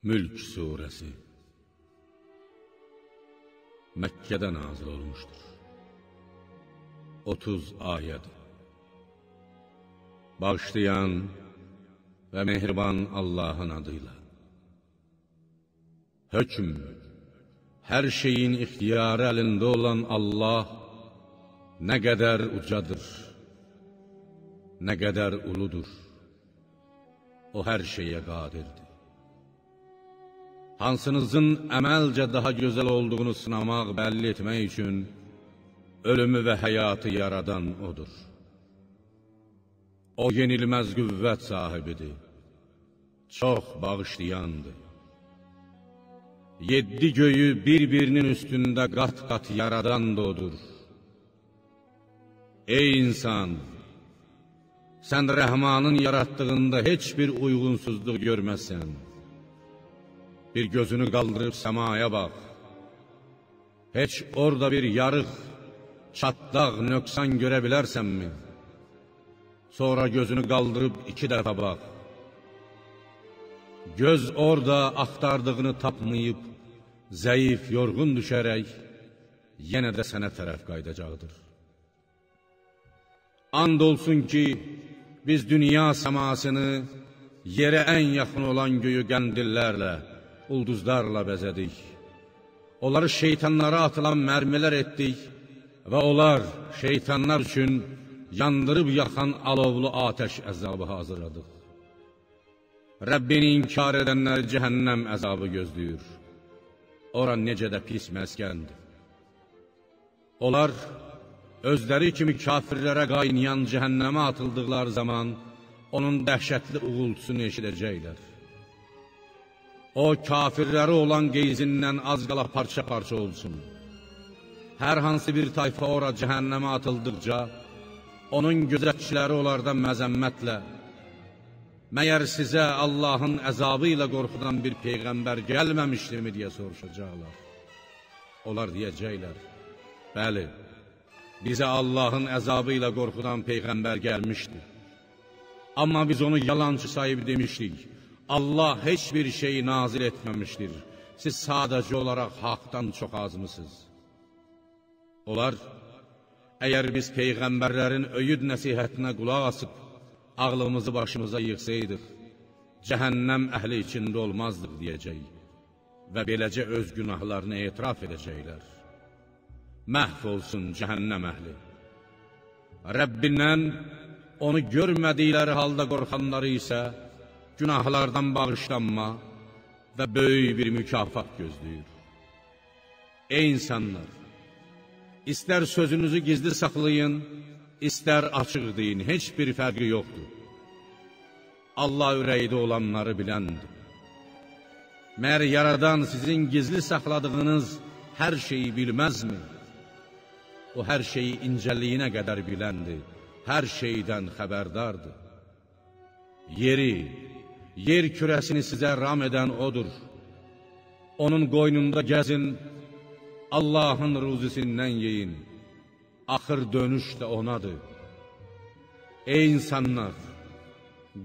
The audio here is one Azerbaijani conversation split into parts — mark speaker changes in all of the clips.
Speaker 1: Mülk Suresi Məkkədə nazil olmuşdur. 30 ayəd. Bağışlayan və mehriban Allahın adıyla. Hökm, hər şeyin ixtiyarı əlində olan Allah nə qədər ucadır, nə qədər uludur. O hər şeyə qadirdir. Hansınızın əməlcə daha gözəl olduğunu sınamaq, bəlli etmək üçün ölümü və həyatı yaradan odur. O yenilməz qüvvət sahibidir, çox bağışlayandır. 7 göyü bir-birinin üstündə qat-qat yaradan da odur. Ey insan! Sən Rəhmanın yaratdığında heç bir uyğunsuzluq görməzsən. Bir gözünü qaldırıb səmaya bax. Heç orada bir yarıq, çatlaq, nöqsan görə bilərsənmi? Sonra gözünü qaldırıb 2 dəfə bax. Göz orada axtardığını tapmayıb, zəif, yorğun düşərək, yenə də sənə tərəf qaydacaqdır. And olsun ki, biz dünya səmasını yerə ən yaxın olan göyü qəndillərlə, ulduzlarla bəzədik. Onları şeytanlara atılan mərmilər etdik və onlar şeytanlar üçün yandırıb yaxan alovlu atəş əzabı hazırladıq. Rəbbini inkar edənlər cəhənnəm əzabı gözləyir. Ora necə də pis məskəndir. Onlar özləri kimi kafirlərə qaynayan cəhənnəmə atıldıqları zaman onun dəhşətli uğultusunu eşidəcəklər. O kafirləri olan qeyzindən az qala parça-parça olsun. Hər hansı bir tayfa ora cəhənnəmə atıldıqca, onun gözətçiləri onlardan məzəmmətlə, məyər sizə Allahın əzabı ilə qorxudan bir peyğəmbər gəlməmişdirmi deyə soruşacaqlar. Onlar deyəcəklər, bəli, bizə Allahın əzabı ilə qorxudan peyğəmbər gəlmişdir. Amma biz onu yalançı sayıb demişdik, Allah heç bir şey nazil etməmişdir. Siz sadəcə olaraq haqdan çox azmısınız. Onlar, əgər biz peyğəmbərlərin öyüd nəsihətinə qulaq asıb, ağlımızı başımıza yığsaydıq, cəhənnəm əhli içində olmazdıq deyəcək və beləcə öz günahlarını etiraf edəcəklər. Məhv olsun cəhənnəm əhli. Rəbbindən onu görmədikləri halda qorxanları isə günahlardan bağışlanma və böyük bir mükafat gözləyir. Ey insanlar! İstər sözünüzü gizli saxlayın, istər açıq deyin, heç bir fərqi yoxdur. Allah ürəkdə olanları biləndir. Məyər yaradan sizin gizli saxladığınız hər şeyi bilməzmi? O hər şeyi incəliyinə qədər biləndir, hər şeydən xəbərdardır. Yeri, yer kürəsini sizə ram edən odur. Onun qoynunda gəzin, Allahın ruzisindən yeyin. Axır dönüş də onadır. Ey insanlar!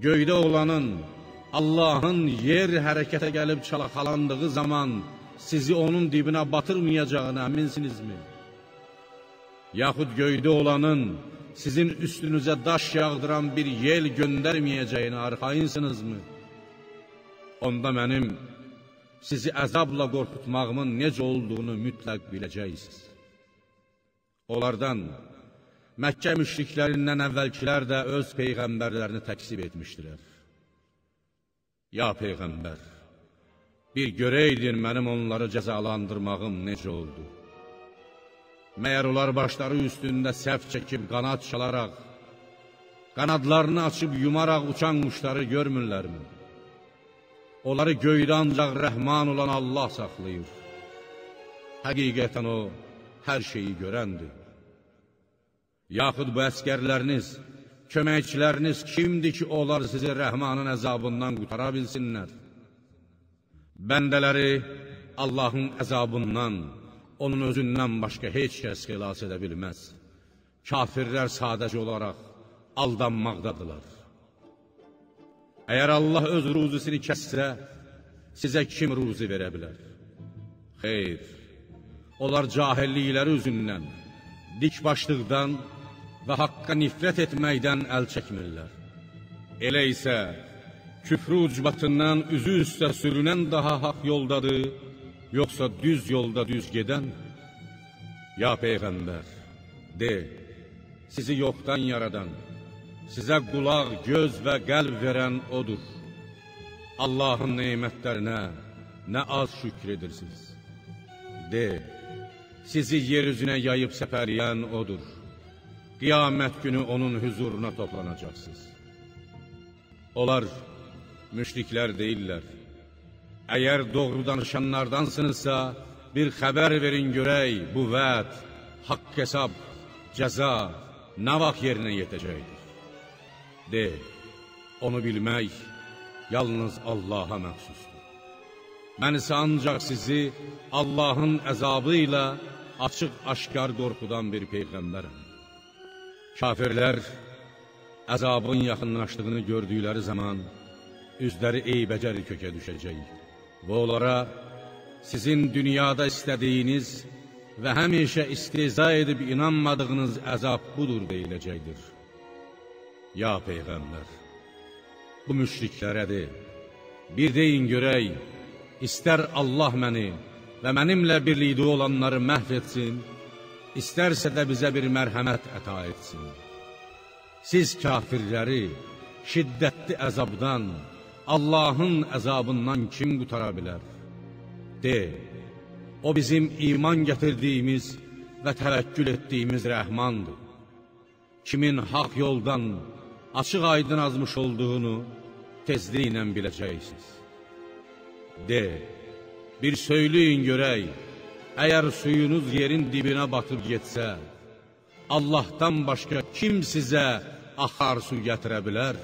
Speaker 1: Göydə olanın, Allahın yer hərəkətə gəlib çalaxalandığı zaman sizi onun dibinə batırmayacağına əminsinizmi? Yaxud göydə olanın sizin üstünüzə daş yağdıran bir yel göndərməyəcəyinə arxayınsınızmı? Onda mənim sizi əzabla qorxutmağımın necə olduğunu mütləq biləcəksiniz. Onlardan, Məkkə müşriklərindən əvvəlkilər də öz peyğəmbərlərini təksib etmişdilər. Ya peyğəmbər, bir görəydin mənim onları cəzalandırmağım necə oldu? Məyər onlar başları üstündə səhv çəkib qanad çalaraq, qanadlarını açıb yumaraq uçan quşları görmürlərmi? Onları göydə ancaq Rəhman olan Allah saxlayır. Həqiqətən o, hər şeyi görəndir. Yaxud bu əskərləriniz, köməkçiləriniz kimdir ki, onlar sizi Rəhmanın əzabından qutara bilsinlər? Bəndələri Allahın əzabından, onun özündən başqa heç kəs xilas edə bilməz. Kafirlər sadəcə olaraq aldanmaqdadılar. Əgər Allah öz ruzisini kəssə, sizə kim ruzi verə bilər? Xeyr, onlar cahillikləri üzündən, dikbaşlıqdan və haqqa nifrət etməkdən əl çəkmirlər. Elə isə küfrü ucbatından üzü üstə sürünən daha haqq yoldadır, yoxsa düz yolda düz gedən? Ya Peyğəmbər, de, sizi yoxdan yaradan, sizə qulaq, göz və qəlb verən odur. Allahın neymətlərinə nə az şükr edirsiniz. De, sizi yeryüzünə yayıb səpərləyən odur. Qiyamət günü onun hüzuruna toplanacaqsınız. Onlar müşriklər deyirlər. Əgər doğru danışanlardansınızsa, bir xəbər verin görək, bu vəd, haqq hesab, cəza nə vaxt yerinə yetəcəkdir? De, onu bilmək yalnız Allaha məxsusdur. Mən isə ancaq sizi Allahın əzabı ilə açıq-aşkar qorxudan bir Peyğəmbərəm. Kafirlər əzabın yaxınlaşdığını gördükləri zaman üzləri eybəcər kökə düşəcək və onlara sizin dünyada istədiyiniz və həmişə istehza edib inanmadığınız əzab budur deyiləcəkdir. Ya Peyğəmbər, bu müşriklərə de, bir deyin görək, istər Allah məni və mənimlə birlikdə olanları məhv etsin, istərsə də bizə bir mərhəmət əta etsin. Siz kafirləri şiddətli əzabdan, Allahın əzabından kim qutara bilər? De, o bizim iman gətirdiyimiz və təvəkkül etdiyimiz rəhmandır. Kimin haqq yoldan açıq aydın azmış olduğunu tezliklə biləcəksiniz. De, bir söyləyin görək, əgər suyunuz yerin dibinə batıb getsə, Allahdan başqa kim sizə axar su gətirə bilər?